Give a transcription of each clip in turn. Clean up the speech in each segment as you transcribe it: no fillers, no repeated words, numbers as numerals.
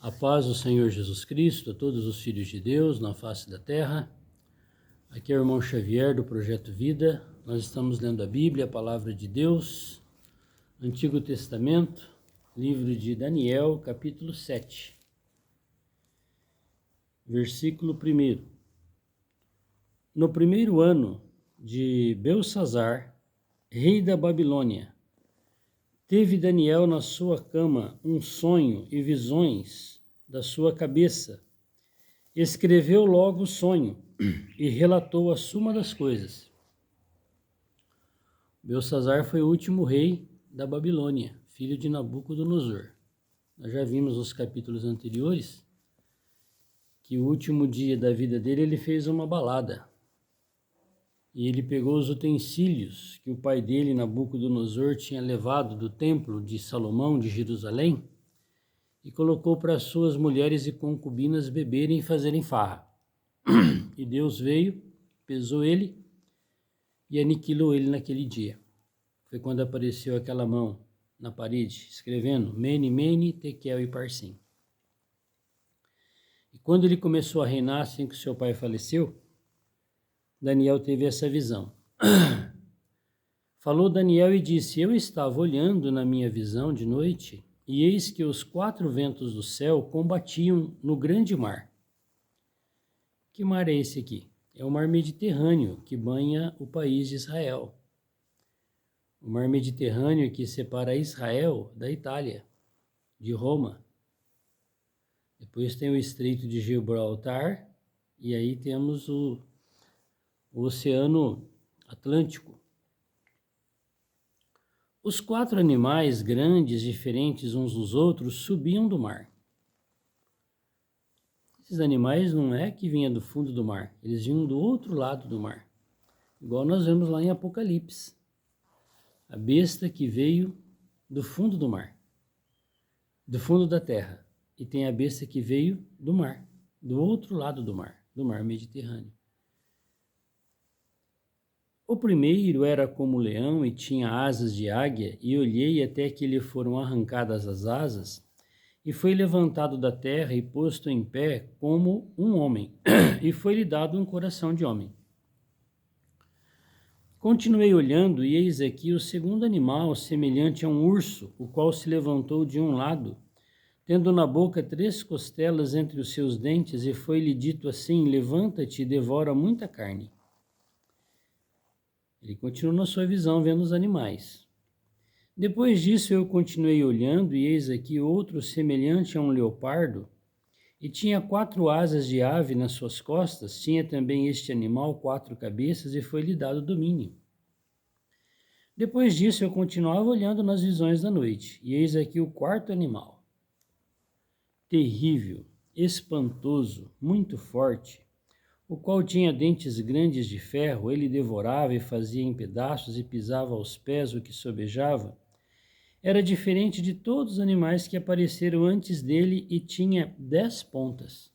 A paz do Senhor Jesus Cristo a todos os filhos de Deus na face da terra. Aqui é o irmão Xavier do Projeto Vida. Nós estamos lendo a Bíblia, a Palavra de Deus, Antigo Testamento, livro de Daniel, capítulo 7, versículo 1. No primeiro ano de Belsassar, rei da Babilônia, teve Daniel na sua cama um sonho e visões da sua cabeça. Escreveu logo o sonho e relatou a suma das coisas. Belsassar foi o último rei da Babilônia, filho de Nabucodonosor. Nós já vimos nos capítulos anteriores que o último dia da vida dele ele fez uma balada. E ele pegou os utensílios que o pai dele, Nabucodonosor, tinha levado do templo de Salomão de Jerusalém e colocou para suas mulheres e concubinas beberem e fazerem farra. E Deus veio, pesou ele e aniquilou ele naquele dia. Foi quando apareceu aquela mão na parede, escrevendo Mene, Mene, Tekel e Parsim. E quando ele começou a reinar, assim que seu pai faleceu, Daniel teve essa visão. Falou Daniel e disse: Eu estava olhando na minha visão de noite, e eis que os 4 ventos do céu combatiam no grande mar. Que mar é esse aqui? É o mar Mediterrâneo, que banha o país de Israel. O mar Mediterrâneo que separa Israel da Itália, de Roma. Depois tem o Estreito de Gibraltar, e aí temos o Oceano Atlântico. Os 4 animais grandes, diferentes uns dos outros, subiam do mar. Esses animais não é que vinham do fundo do mar, eles vinham do outro lado do mar. Igual nós vemos lá em Apocalipse. A besta que veio do fundo do mar, do fundo da terra. E tem a besta que veio do mar, do outro lado do mar Mediterrâneo. O primeiro era como leão e tinha asas de águia, e olhei até que lhe foram arrancadas as asas, e foi levantado da terra e posto em pé como um homem, e foi-lhe dado um coração de homem. Continuei olhando, e eis aqui o segundo animal, semelhante a um urso, o qual se levantou de um lado, tendo na boca 3 costelas entre os seus dentes, e foi-lhe dito assim: levanta-te e devora muita carne. Ele continuou na sua visão, vendo os animais. Depois disso eu continuei olhando, e eis aqui outro semelhante a um leopardo, e tinha 4 asas de ave nas suas costas. Tinha também este animal 4 cabeças, e foi-lhe dado domínio. Depois disso eu continuava olhando nas visões da noite, e eis aqui o 4º animal, terrível, espantoso, muito forte, o qual tinha dentes grandes de ferro. Ele devorava e fazia em pedaços e pisava aos pés o que sobejava. Era diferente de todos os animais que apareceram antes dele e tinha 10 pontas.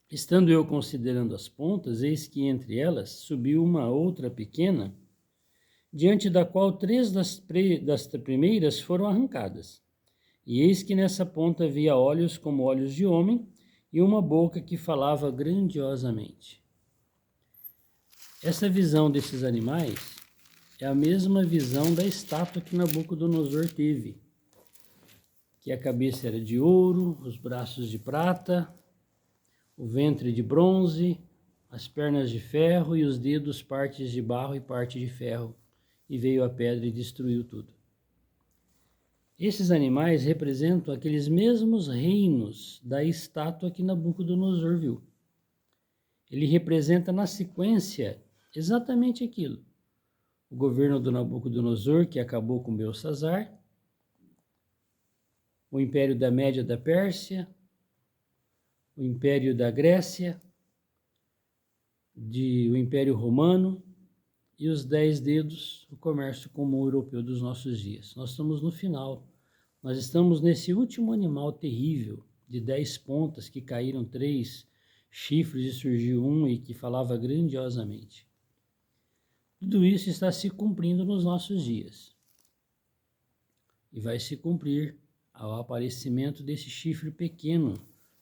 Estando eu considerando as pontas, eis que entre elas subiu uma outra pequena, diante da qual 3 das primeiras foram arrancadas. E eis que nessa ponta havia olhos como olhos de homem, e uma boca que falava grandiosamente. Essa visão desses animais é a mesma visão da estátua que Nabucodonosor teve, que a cabeça era de ouro, os braços de prata, o ventre de bronze, as pernas de ferro e os dedos partes de barro e parte de ferro, e veio a pedra e destruiu tudo. Esses animais representam aqueles mesmos reinos da estátua que Nabucodonosor viu. Ele representa na sequência exatamente aquilo. O governo do Nabucodonosor, que acabou com Belsassar, o Império da Média da Pérsia, o Império da Grécia, o Império Romano e os 10 dedos, o comércio comum europeu dos nossos dias. Nós estamos no final. Nós estamos nesse último animal terrível, de 10 pontas, que caíram 3 chifres e surgiu um e que falava grandiosamente. Tudo isso está se cumprindo nos nossos dias. E vai se cumprir ao aparecimento desse chifre pequeno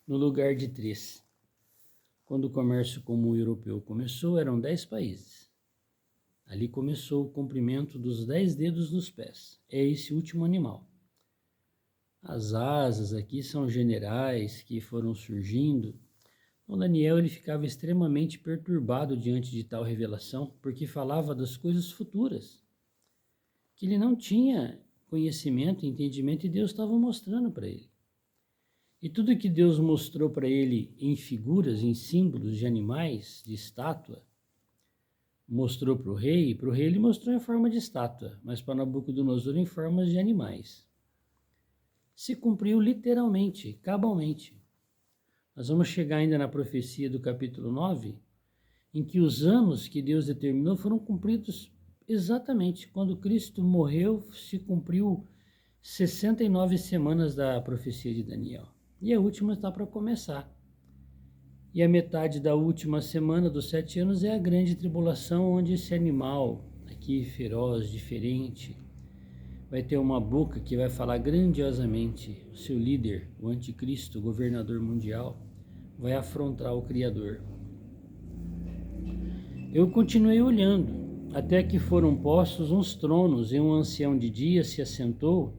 no lugar de 3. Quando o comércio comum europeu começou, eram 10 países. Ali começou o comprimento dos 10 dedos dos pés. É esse último animal. As asas aqui são generais que foram surgindo. O Daniel ele ficava extremamente perturbado diante de tal revelação, porque falava das coisas futuras, que ele não tinha conhecimento, entendimento, e Deus estava mostrando para ele. E tudo que Deus mostrou para ele em figuras, em símbolos de animais, de estátua, mostrou para o rei ele mostrou em forma de estátua, mas para Nabucodonosor em formas de animais. Se cumpriu literalmente, cabalmente. Nós vamos chegar ainda na profecia do capítulo 9, em que os anos que Deus determinou foram cumpridos exatamente. Quando Cristo morreu, se cumpriu 69 semanas da profecia de Daniel. E a última está para começar. E a metade da última semana dos 7 anos é a grande tribulação, onde esse animal aqui feroz, diferente, vai ter uma boca que vai falar grandiosamente. O seu líder, o anticristo, o governador mundial, vai afrontar o Criador. Eu continuei olhando, até que foram postos uns tronos, e um ancião de dia se assentou.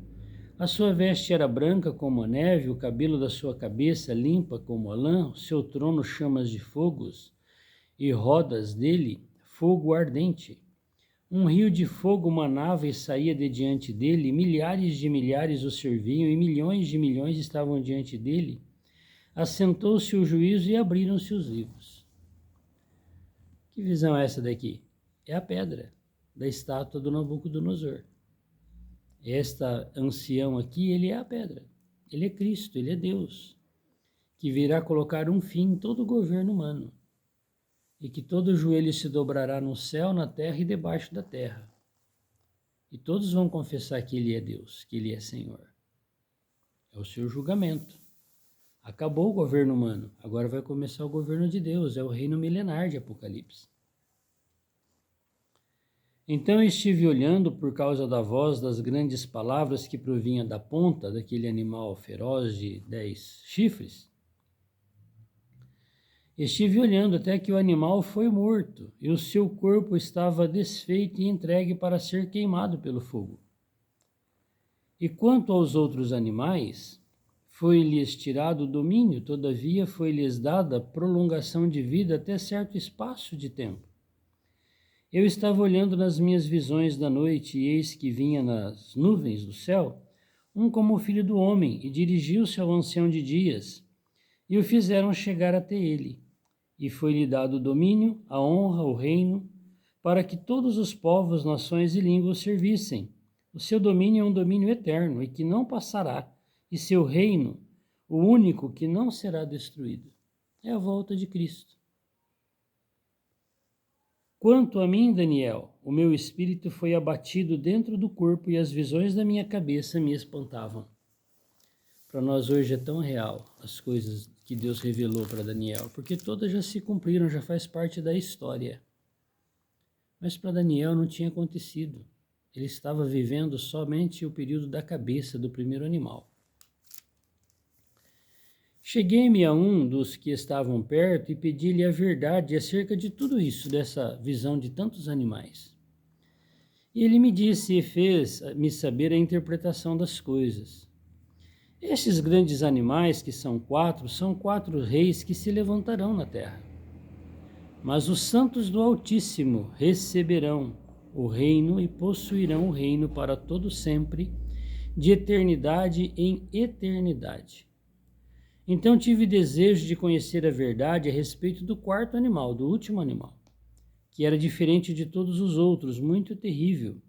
A sua veste era branca como a neve, o cabelo da sua cabeça limpa como a lã, o seu trono chamas de fogos, e rodas dele fogo ardente. Um rio de fogo manava e saía de diante dele, milhares de milhares o serviam, e milhões de milhões estavam diante dele. Assentou-se o juízo e abriram-se os livros. Que visão é essa daqui? É a pedra da estátua do Nabucodonosor. Esta ancião aqui, ele é a pedra. Ele é Cristo, ele é Deus, que virá colocar um fim em todo o governo humano. E que todo joelho se dobrará no céu, na terra e debaixo da terra. E todos vão confessar que ele é Deus, que ele é Senhor. É o seu julgamento. Acabou o governo humano, agora vai começar o governo de Deus, é o reino milenar de Apocalipse. Então eu estive olhando por causa da voz das grandes palavras que provinha da ponta daquele animal feroz de 10 chifres. Estive olhando até que o animal foi morto e o seu corpo estava desfeito e entregue para ser queimado pelo fogo. E quanto aos outros animais, foi-lhes tirado o domínio, todavia foi-lhes dada prolongação de vida até certo espaço de tempo. Eu estava olhando nas minhas visões da noite, e eis que vinha nas nuvens do céu um como o filho do homem, e dirigiu-se ao ancião de dias, e o fizeram chegar até ele. E foi-lhe dado o domínio, a honra, o reino, para que todos os povos, nações e línguas o servissem. O seu domínio é um domínio eterno, e que não passará, e seu reino, o único que não será destruído. É a volta de Cristo. Quanto a mim, Daniel, o meu espírito foi abatido dentro do corpo e as visões da minha cabeça me espantavam. Para nós hoje é tão real as coisas que Deus revelou para Daniel, porque todas já se cumpriram, já faz parte da história. Mas para Daniel não tinha acontecido. Ele estava vivendo somente o período da cabeça do primeiro animal. Cheguei-me a um dos que estavam perto e pedi-lhe a verdade acerca de tudo isso, dessa visão de tantos animais. E ele me disse e fez-me saber a interpretação das coisas. Estes grandes animais, que são 4 reis que se levantarão na terra. Mas os santos do Altíssimo receberão o reino e possuirão o reino para todo sempre, de eternidade em eternidade. Então tive desejo de conhecer a verdade a respeito do quarto animal, do último animal, que era diferente de todos os outros, muito terrível,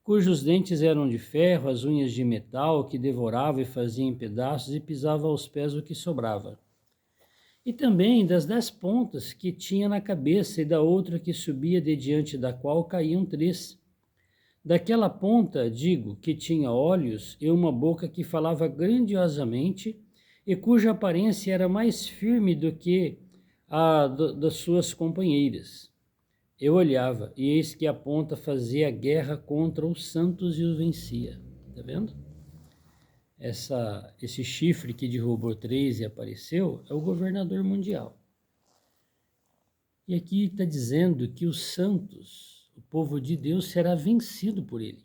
cujos dentes eram de ferro, as unhas de metal, que devorava e fazia em pedaços e pisava aos pés o que sobrava. E também das 10 pontas que tinha na cabeça e da outra que subia de diante da qual caíam 3. Daquela ponta, digo, que tinha olhos e uma boca que falava grandiosamente, e cuja aparência era mais firme do que a das suas companheiras. Eu olhava, e eis que a ponta fazia guerra contra os santos e os vencia. Está vendo? esse chifre que derrubou 3 e apareceu, é o governador mundial. E aqui está dizendo que os santos, o povo de Deus, será vencido por ele.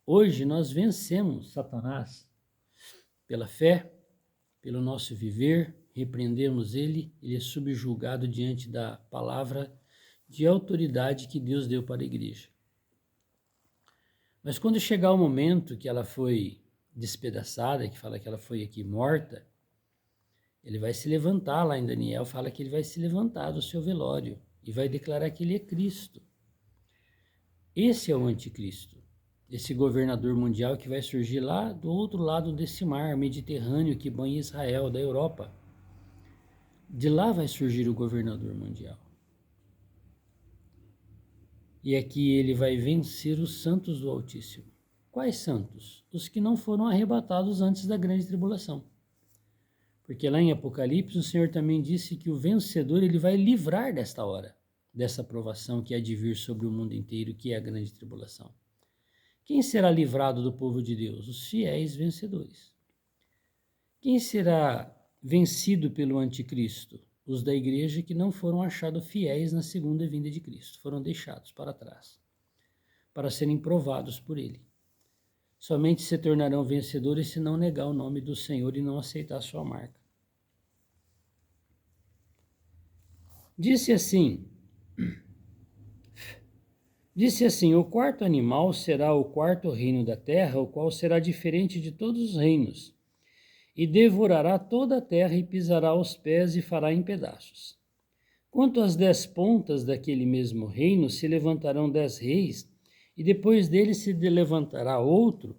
Hoje nós vencemos Satanás pela fé, pelo nosso viver, repreendemos ele é subjugado diante da palavra de autoridade que Deus deu para a igreja. Mas quando chegar o momento que ela foi despedaçada, que fala que ela foi aqui morta, ele vai se levantar, lá em Daniel fala que ele vai se levantar do seu velório e vai declarar que ele é Cristo. Esse é o anticristo, esse governador mundial que vai surgir lá do outro lado desse mar Mediterrâneo que banha Israel, da Europa. De lá vai surgir o governador mundial. E aqui ele vai vencer os santos do Altíssimo. Quais santos? Os que não foram arrebatados antes da grande tribulação. Porque lá em Apocalipse o Senhor também disse que o vencedor ele vai livrar desta hora, dessa provação que há de vir sobre o mundo inteiro, que é a grande tribulação. Quem será livrado do povo de Deus? Os fiéis vencedores. Quem será vencido pelo anticristo? Os da igreja que não foram achados fiéis na segunda vinda de Cristo, foram deixados para trás, para serem provados por ele. Somente se tornarão vencedores se não negar o nome do Senhor e não aceitar a sua marca. Disse assim, o quarto animal será o quarto reino da terra, o qual será diferente de todos os reinos, e devorará toda a terra e pisará os pés e fará em pedaços. Quanto às 10 pontas daquele mesmo reino, se levantarão 10 reis, e depois dele se levantará outro,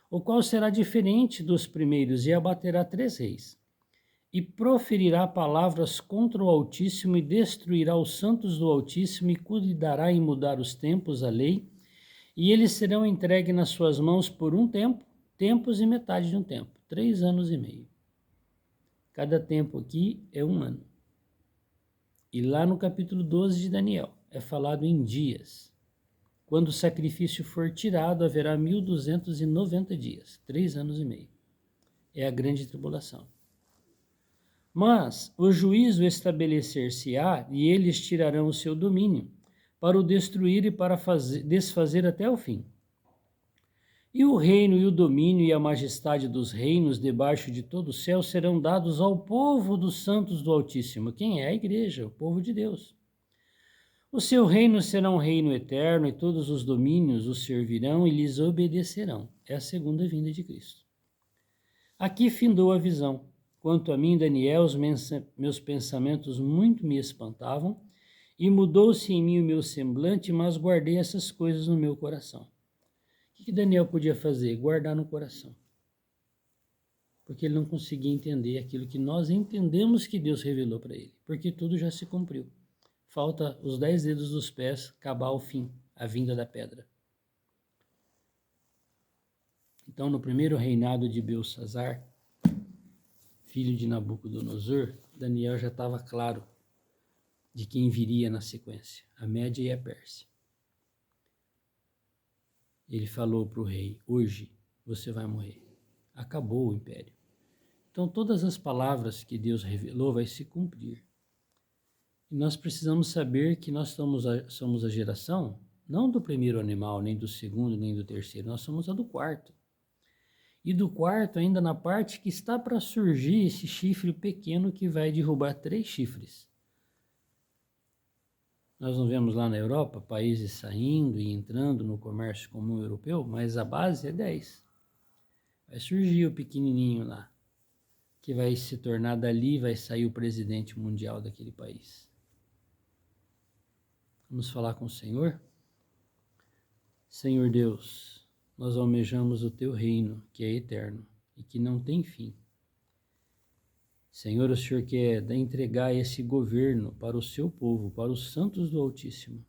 o qual será diferente dos primeiros, e abaterá 3 reis. E proferirá palavras contra o Altíssimo, e destruirá os santos do Altíssimo, e cuidará em mudar os tempos, a lei, e eles serão entregues nas suas mãos por um tempo, tempos e metade de um tempo, 3 anos e meio. Cada tempo aqui é 1 ano. E lá no capítulo 12 de Daniel, é falado em dias. Quando o sacrifício for tirado, haverá 1290 dias, 3 anos e meio. É a grande tribulação. Mas o juízo estabelecer-se-á, e eles tirarão o seu domínio, para o destruir e para desfazer até o fim. E o reino e o domínio e a majestade dos reinos debaixo de todo o céu serão dados ao povo dos santos do Altíssimo. Quem é? A igreja, o povo de Deus. O seu reino será um reino eterno, e todos os domínios o servirão e lhes obedecerão. É a segunda vinda de Cristo. Aqui findou a visão. Quanto a mim, Daniel, os meus pensamentos muito me espantavam, e mudou-se em mim o meu semblante, mas guardei essas coisas no meu coração. O que Daniel podia fazer? Guardar no coração. Porque ele não conseguia entender aquilo que nós entendemos que Deus revelou para ele. Porque tudo já se cumpriu. Falta os 10 dedos dos pés, acabar o fim, a vinda da pedra. Então, no primeiro reinado de Belsazar, filho de Nabucodonosor, Daniel já estava claro de quem viria na sequência, a Média e a Pérsia. Ele falou para o rei, hoje você vai morrer. Acabou o império. Então todas as palavras que Deus revelou vai se cumprir. E nós precisamos saber que nós somos a geração, não do primeiro animal, nem do segundo, nem do terceiro, nós somos a do quarto. E do quarto ainda na parte que está para surgir esse chifre pequeno que vai derrubar 3 chifres. Nós não vemos lá na Europa países saindo e entrando no comércio comum europeu, mas a base é 10. Vai surgir o pequenininho lá, que vai se tornar dali, vai sair o presidente mundial daquele país. Vamos falar com o Senhor? Senhor Deus, nós almejamos o teu reino, que é eterno e que não tem fim. Senhor, o Senhor quer entregar esse governo para o seu povo, para os santos do Altíssimo.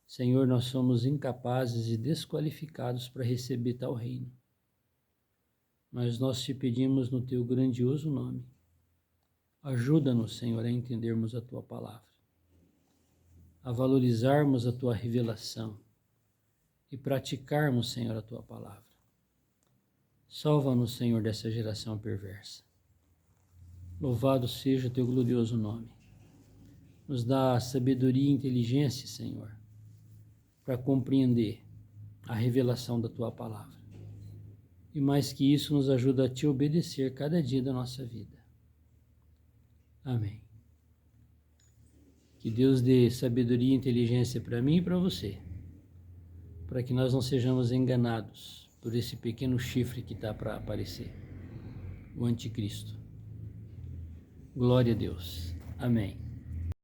Senhor, nós somos incapazes e desqualificados para receber tal reino. Mas nós te pedimos no teu grandioso nome. Ajuda-nos, Senhor, a entendermos a tua palavra, a valorizarmos a tua revelação e praticarmos, Senhor, a tua palavra. Salva-nos, Senhor, dessa geração perversa. Louvado seja o teu glorioso nome. Nos dá sabedoria e inteligência, Senhor, para compreender a revelação da tua palavra. E mais que isso, nos ajuda a te obedecer cada dia da nossa vida. Amém. Que Deus dê sabedoria e inteligência para mim e para você, para que nós não sejamos enganados por esse pequeno chifre que está para aparecer, o anticristo. Glória a Deus. Amém.